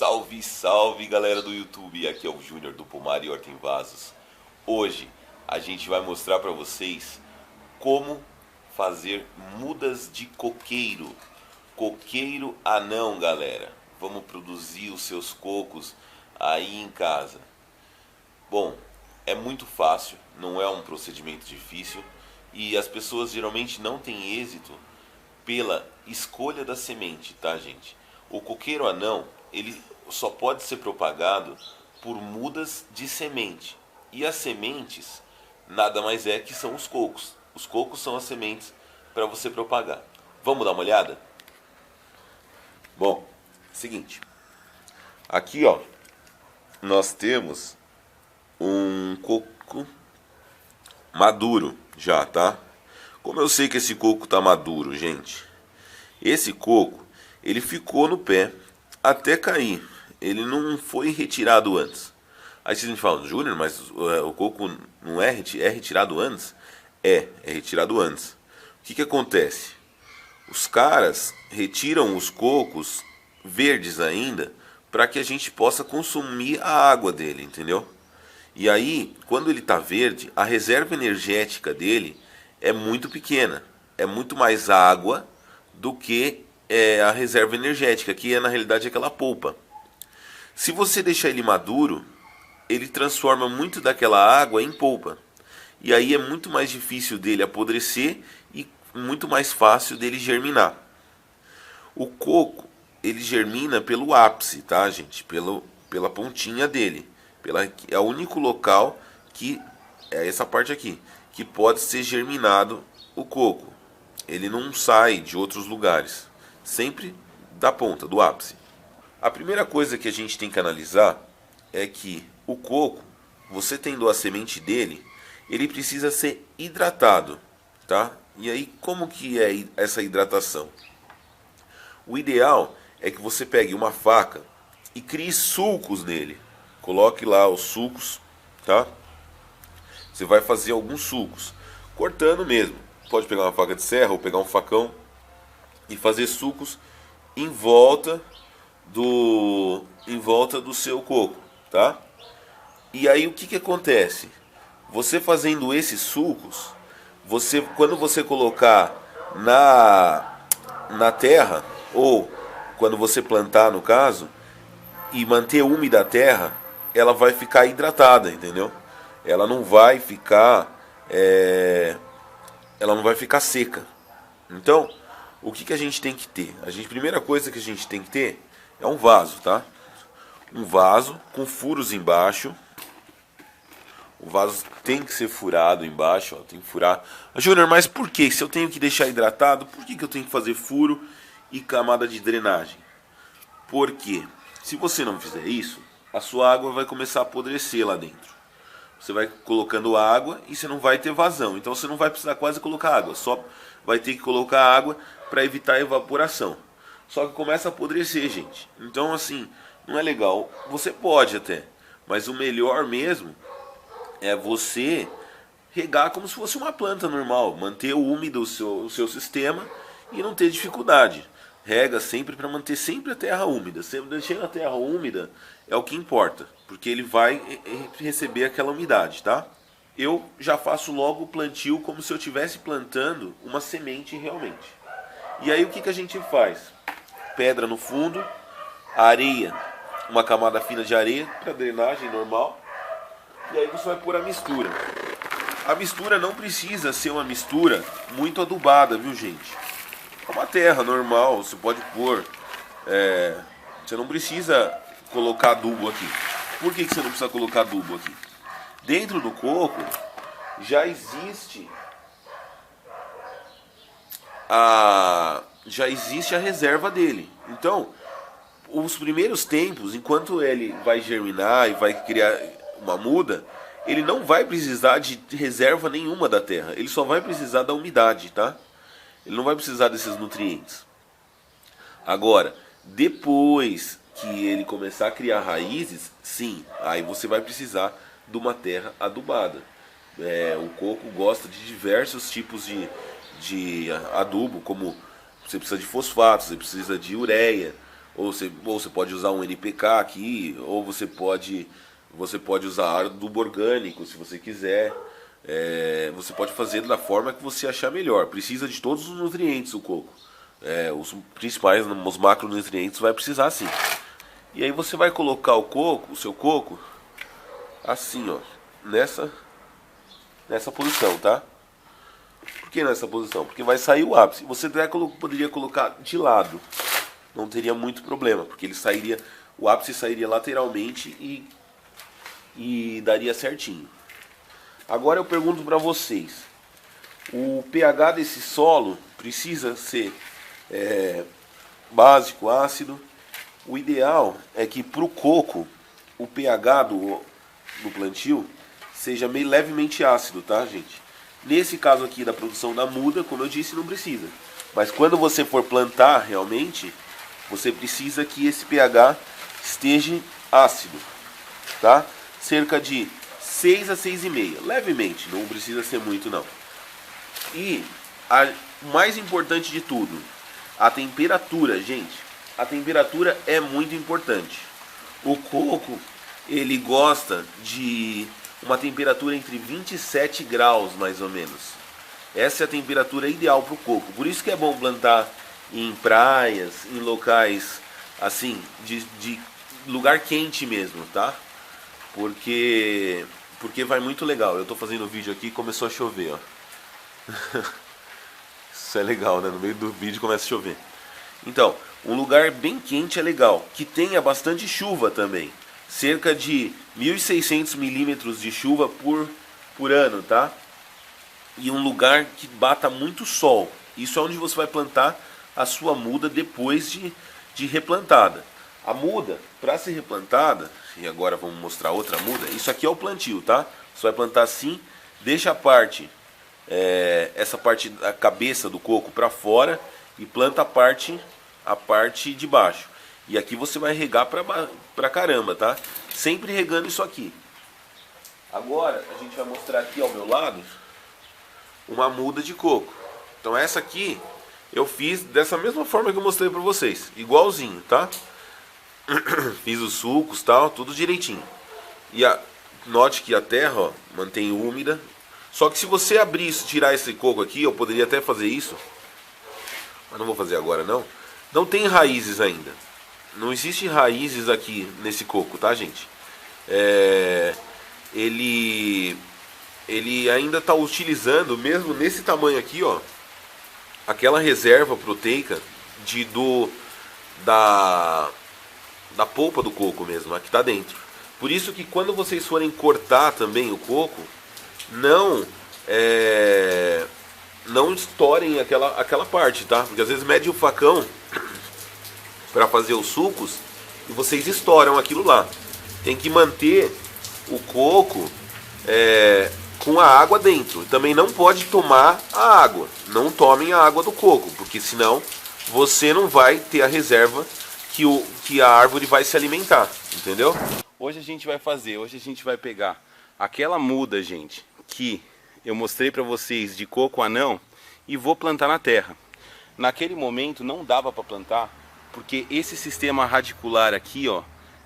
Salve, salve galera do YouTube, aqui é o Júnior do Pomar e Horta em Vasos. Hoje a gente vai mostrar para vocês como fazer mudas de coqueiro. Coqueiro anão, galera. Vamos produzir os seus cocos aí em casa. Bom, é muito fácil, não é um procedimento difícil e as pessoas geralmente não têm êxito pela escolha da semente, tá, gente? O coqueiro anão, ele só pode ser propagado por mudas de semente. E as sementes nada mais é que são os cocos. Os cocos são as sementes para você propagar. Vamos dar uma olhada? Bom, seguinte. Aqui, ó, nós temos um coco maduro já, tá? Como eu sei que esse coco tá maduro, gente? Esse coco, ele ficou no pé até cair. Ele não foi retirado antes. Aí vocês me falam, Júnior, mas o coco não é retirado antes? É retirado antes. O que acontece? Os caras retiram os cocos verdes ainda para que a gente possa consumir a água dele, entendeu? E aí, quando ele está verde, a reserva energética dele é muito pequena. É muito mais água do que a reserva energética, que é na realidade aquela polpa. Se você deixar ele maduro, ele transforma muito daquela água em polpa. E aí é muito mais difícil dele apodrecer e muito mais fácil dele germinar. O coco, ele germina pelo ápice, tá, gente? Pela pontinha dele. É o único local que é essa parte aqui, que pode ser germinado o coco. Ele não sai de outros lugares, sempre da ponta, do ápice. A primeira coisa que a gente tem que analisar é que o coco, você tendo a semente dele, ele precisa ser hidratado, tá? E aí, como que é essa hidratação? O ideal é que você pegue uma faca e crie sulcos nele. Coloque lá os sulcos, tá? Você vai fazer alguns sulcos, cortando mesmo. Pode pegar uma faca de serra ou pegar um facão e fazer sulcos em volta do seu coco, tá? E aí o que acontece? Você fazendo esses sulcos, quando você colocar na terra, ou quando você plantar no caso, e manter úmida a terra, ela vai ficar hidratada, entendeu? Ela não vai ficar seca. Então, o que a gente tem que ter? Primeira coisa que a gente tem que ter é um vaso, tá? Um vaso com furos embaixo. O vaso tem que ser furado embaixo, ó, tem que furar. Júnior, mas por que? Se eu tenho que deixar hidratado, por que eu tenho que fazer furo e camada de drenagem? Porque se você não fizer isso, a sua água vai começar a apodrecer lá dentro. Você vai colocando água e você não vai ter vazão. Então você não vai precisar quase colocar água. Só vai ter que colocar água para evitar a evaporação. Só que começa a apodrecer, gente. Então assim, não é legal. Você pode até, mas o melhor mesmo é você regar como se fosse uma planta normal. Manter úmido o seu sistema e não ter dificuldade. Rega sempre para manter sempre a terra úmida. Sempre deixando a terra úmida é o que importa, porque ele vai receber aquela umidade, tá? Eu já faço logo o plantio como se eu estivesse plantando uma semente realmente. E aí o que a gente faz? Pedra no fundo, areia, uma camada fina de areia para drenagem normal. E aí você vai pôr a mistura. A mistura não precisa ser uma mistura muito adubada, viu, gente? É uma terra normal, você pode pôr. Você não precisa colocar adubo aqui. Por que você não precisa colocar adubo aqui? Dentro do coco já existe a reserva dele. Então, os primeiros tempos, enquanto ele vai germinar e vai criar uma muda, ele não vai precisar de reserva nenhuma da terra. Ele só vai precisar da umidade, tá? Ele não vai precisar desses nutrientes. Agora, depois que ele começar a criar raízes, sim, aí você vai precisar de uma terra adubada. O coco gosta de diversos tipos de adubo, como você precisa de fosfato, você precisa de ureia, Ou você pode usar um NPK aqui, ou você pode usar adubo orgânico se você quiser. Você pode fazer da forma que você achar melhor. Precisa de todos os nutrientes o coco. Os principais, os macronutrientes vai precisar sim. E aí você vai colocar o seu coco, assim ó, nessa posição, tá? Por que nessa posição? Porque vai sair o ápice. Você até poderia colocar de lado, não teria muito problema, porque o ápice sairia lateralmente e daria certinho. Agora eu pergunto para vocês, o pH desse solo precisa ser básico, ácido? O ideal é que para o coco o pH do plantio seja meio levemente ácido, tá, gente? Nesse caso aqui da produção da muda, como eu disse, não precisa. Mas quando você for plantar realmente, você precisa que esse pH esteja ácido, tá? Cerca de 6 a 6,5, levemente, não precisa ser muito não. E o mais importante de tudo, a temperatura, gente. A temperatura é muito importante. O coco, ele gosta de uma temperatura entre 27 graus, mais ou menos. Essa é a temperatura ideal para o coco. Por isso que é bom plantar em praias, em locais assim, de lugar quente mesmo, tá? Porque vai muito legal. Eu tô fazendo vídeo aqui e começou a chover, ó. Isso é legal, né? No meio do vídeo começa a chover. Então, um lugar bem quente é legal, que tenha bastante chuva também. Cerca de 1.600 milímetros de chuva por ano, tá? E um lugar que bata muito sol. Isso é onde você vai plantar a sua muda depois de replantada. A muda, para ser replantada, e agora vamos mostrar outra muda, isso aqui é o plantio, tá? Você vai plantar assim, deixa essa parte da cabeça do coco para fora e planta a parte de baixo. E aqui você vai regar pra caramba, tá? Sempre regando isso aqui. Agora a gente vai mostrar aqui ao meu lado uma muda de coco. Então essa aqui eu fiz dessa mesma forma que eu mostrei pra vocês, igualzinho, tá? Fiz os sulcos, tal, tudo direitinho. E note que a terra, ó, mantém úmida. Só que se você abrir isso, tirar esse coco aqui, eu poderia até fazer isso, mas não vou fazer agora não. Não tem raízes ainda. Não existe raízes aqui nesse coco, tá, gente? Ele ainda está utilizando, mesmo nesse tamanho aqui, ó, aquela reserva proteica da polpa do coco mesmo, a que está dentro. Por isso que quando vocês forem cortar também o coco, não estourem aquela parte, tá? Porque às vezes mede o facão para fazer os sucos e vocês estouram aquilo lá. Tem que manter o coco com a água dentro. Também não pode tomar a água. Não tomem a água do coco, porque senão você não vai ter a reserva que a árvore vai se alimentar, entendeu? Hoje a gente vai pegar aquela muda, gente, que eu mostrei para vocês de coco anão e vou plantar na terra. Naquele momento não dava para plantar porque esse sistema radicular aqui, ó,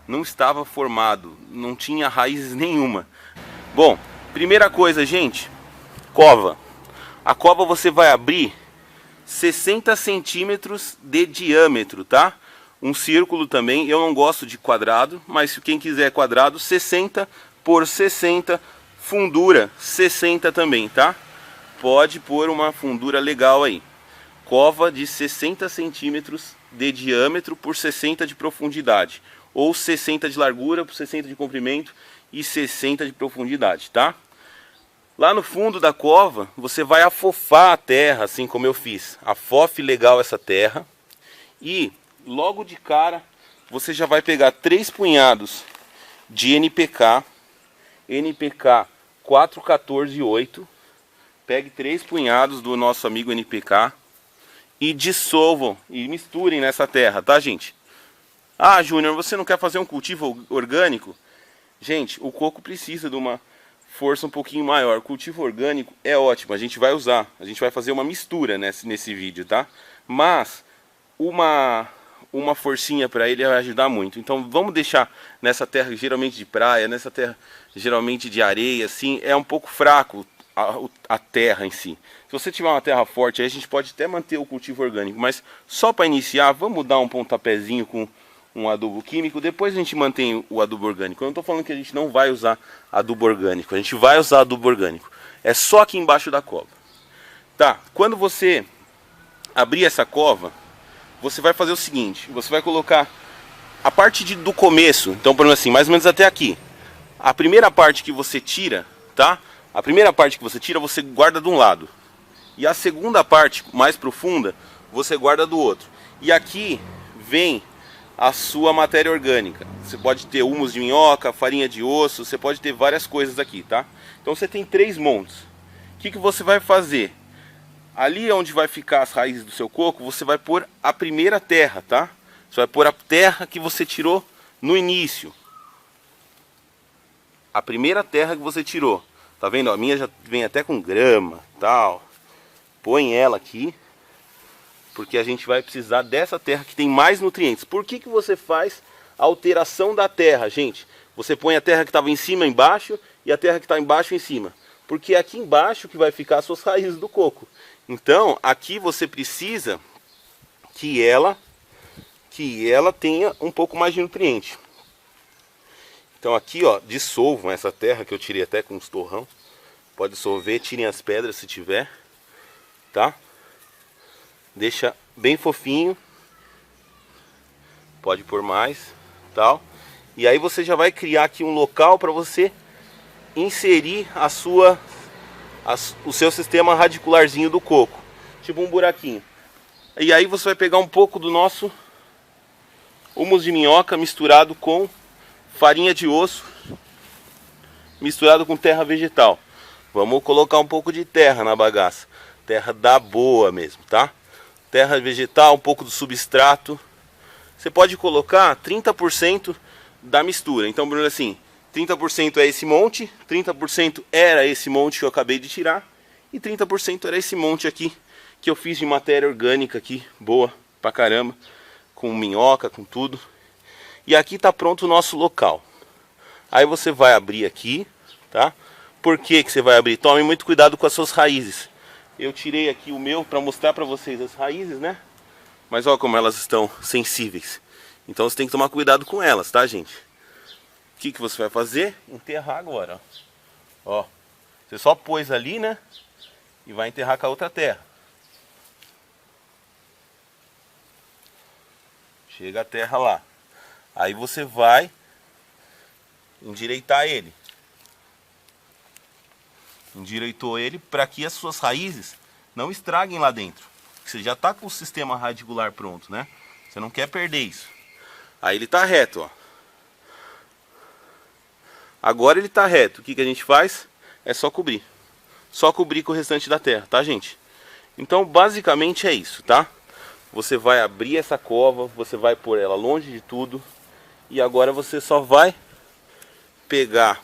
não estava formado, não tinha raízes nenhuma. Bom, primeira coisa, gente, cova. A cova você vai abrir 60 centímetros de diâmetro, tá? Um círculo também, eu não gosto de quadrado, mas quem quiser quadrado, 60 por 60, fundura 60 também, tá? Pode pôr uma fundura legal aí. Cova de 60 centímetros de diâmetro por 60 de profundidade. Ou 60 de largura por 60 de comprimento e 60 de profundidade, tá? Lá no fundo da cova, você vai afofar a terra, assim como eu fiz. Afofe legal essa terra. E logo de cara, você já vai pegar 3 punhados de NPK. NPK 414,8. Pegue 3 punhados do nosso amigo NPK. E dissolvam e misturem nessa terra, tá, gente? Ah, Júnior, você não quer fazer um cultivo orgânico? Gente, o coco precisa de uma força um pouquinho maior. O cultivo orgânico é ótimo, a gente vai usar. A gente vai fazer uma mistura nesse vídeo, tá? Mas uma forcinha para ele vai ajudar muito. Então vamos deixar nessa terra geralmente de praia, nessa terra geralmente de areia, assim, é um pouco fraco a terra em si. Se você tiver uma terra forte, aí a gente pode até manter o cultivo orgânico, mas só para iniciar, vamos dar um pontapézinho com um adubo químico, depois a gente mantém o adubo orgânico. Eu não estou falando que a gente não vai usar adubo orgânico, a gente vai usar adubo orgânico. É só aqui embaixo da cova. Tá, quando você abrir essa cova, você vai fazer o seguinte, você vai colocar a parte do começo, então por exemplo assim, mais ou menos até aqui. A primeira parte que você tira, tá? A primeira parte que você tira, você guarda de um lado. E a segunda parte, mais profunda, você guarda do outro. E aqui vem a sua matéria orgânica. Você pode ter humus de minhoca, farinha de osso, você pode ter várias coisas aqui, tá? Então você tem 3 montes. O que você vai fazer? Ali onde vai ficar as raízes do seu coco, você vai pôr a primeira terra, tá? Você vai pôr a terra que você tirou no início. A primeira terra que você tirou. Tá vendo? A minha já vem até com grama, tal. Põe ela aqui, porque a gente vai precisar dessa terra que tem mais nutrientes. Por que você faz a alteração da terra, gente? Você põe a terra que estava em cima embaixo e a terra que está embaixo em cima. Porque é aqui embaixo que vai ficar as suas raízes do coco. Então, aqui você precisa que ela tenha um pouco mais de nutriente. Então aqui, ó, dissolvam essa terra que eu tirei até com uns torrão. Pode dissolver, tirem as pedras se tiver, tá? Deixa bem fofinho. Pode pôr mais, tal. E aí você já vai criar aqui um local para você inserir o seu sistema radicularzinho do coco, tipo um buraquinho. E aí você vai pegar um pouco do nosso humus de minhoca misturado com farinha de osso, misturado com terra vegetal. Vamos colocar um pouco de terra na bagaça, terra da boa mesmo, tá? Terra vegetal, um pouco do substrato. Você pode colocar 30% da mistura. Então, Bruno, assim, 30% é esse monte, 30% era esse monte que eu acabei de tirar e 30% era esse monte aqui que eu fiz de matéria orgânica aqui, boa pra caramba, com minhoca, com tudo. E aqui tá pronto o nosso local. Aí você vai abrir aqui, tá? Por que você vai abrir? Tome muito cuidado com as suas raízes. Eu tirei aqui o meu para mostrar para vocês as raízes, né? Mas olha como elas estão sensíveis. Então você tem que tomar cuidado com elas, tá, gente? O que você vai fazer? Enterrar agora, ó. Você só pôs ali, né? E vai enterrar com a outra terra. Chega a terra lá. Aí você vai endireitar ele. Endireitou ele para que as suas raízes não estraguem lá dentro. Você já está com o sistema radicular pronto, né? Você não quer perder isso. Aí ele está reto, ó. Agora ele está reto. O que a gente faz? É só cobrir. Só cobrir com o restante da terra, tá, gente? Então, basicamente é isso, tá? Você vai abrir essa cova, você vai pôr ela longe de tudo. E agora você só vai pegar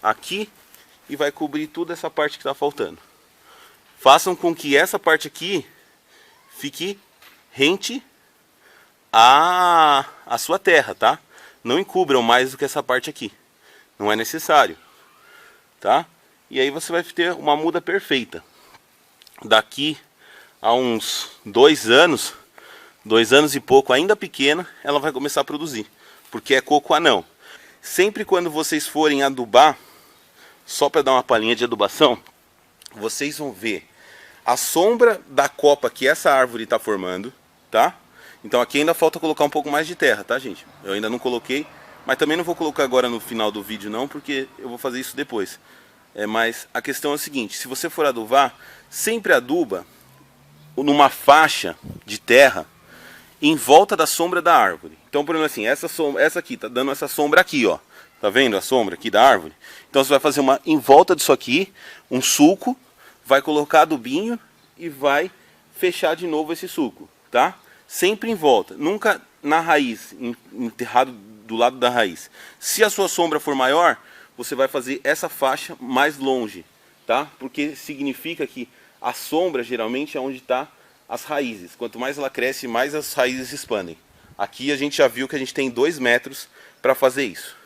aqui e vai cobrir toda essa parte que está faltando. Façam com que essa parte aqui fique rente à sua terra, tá? Não encubram mais do que essa parte aqui. Não é necessário, tá? E aí você vai ter uma muda perfeita. Daqui a uns 2 anos, 2 anos e pouco, ainda pequena, ela vai começar a produzir. Porque é coco anão. Sempre quando vocês forem adubar, só para dar uma palhinha de adubação, vocês vão ver a sombra da copa que essa árvore está formando, tá? Então aqui ainda falta colocar um pouco mais de terra, tá, gente? Eu ainda não coloquei, mas também não vou colocar agora no final do vídeo não, porque eu vou fazer isso depois. Mas a questão é a seguinte, se você for adubar, sempre aduba numa faixa de terra em volta da sombra da árvore. Então, por exemplo assim, essa aqui tá dando essa sombra aqui, ó. Tá vendo a sombra aqui da árvore? Então você vai fazer uma em volta disso aqui, um sulco, vai colocar adubinho e vai fechar de novo esse sulco, tá? Sempre em volta, nunca na raiz, enterrado do lado da raiz. Se a sua sombra for maior, você vai fazer essa faixa mais longe, tá? Porque significa que a sombra geralmente é onde está as raízes. Quanto mais ela cresce, mais as raízes se expandem. Aqui a gente já viu que a gente tem 2 metros para fazer isso.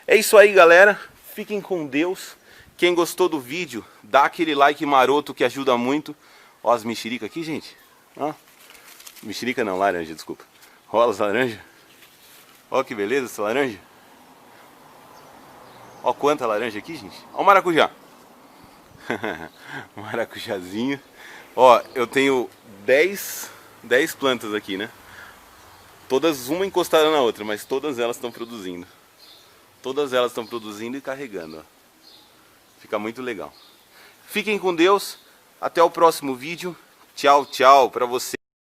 É isso aí, galera. Fiquem com Deus. Quem gostou do vídeo, dá aquele like maroto que ajuda muito. Ó as mexerica aqui, gente. Ó. Mexerica não, laranja, desculpa. Ó as laranja. Ó que beleza essa laranja. Ó quanta laranja aqui, gente. Ó o maracujá. Maracujazinho. Ó, eu tenho 10 plantas aqui, né? Todas uma encostada na outra, mas todas elas estão produzindo. Todas elas estão produzindo e carregando, ó. Fica muito legal. Fiquem com Deus. Até o próximo vídeo. Tchau, tchau para você.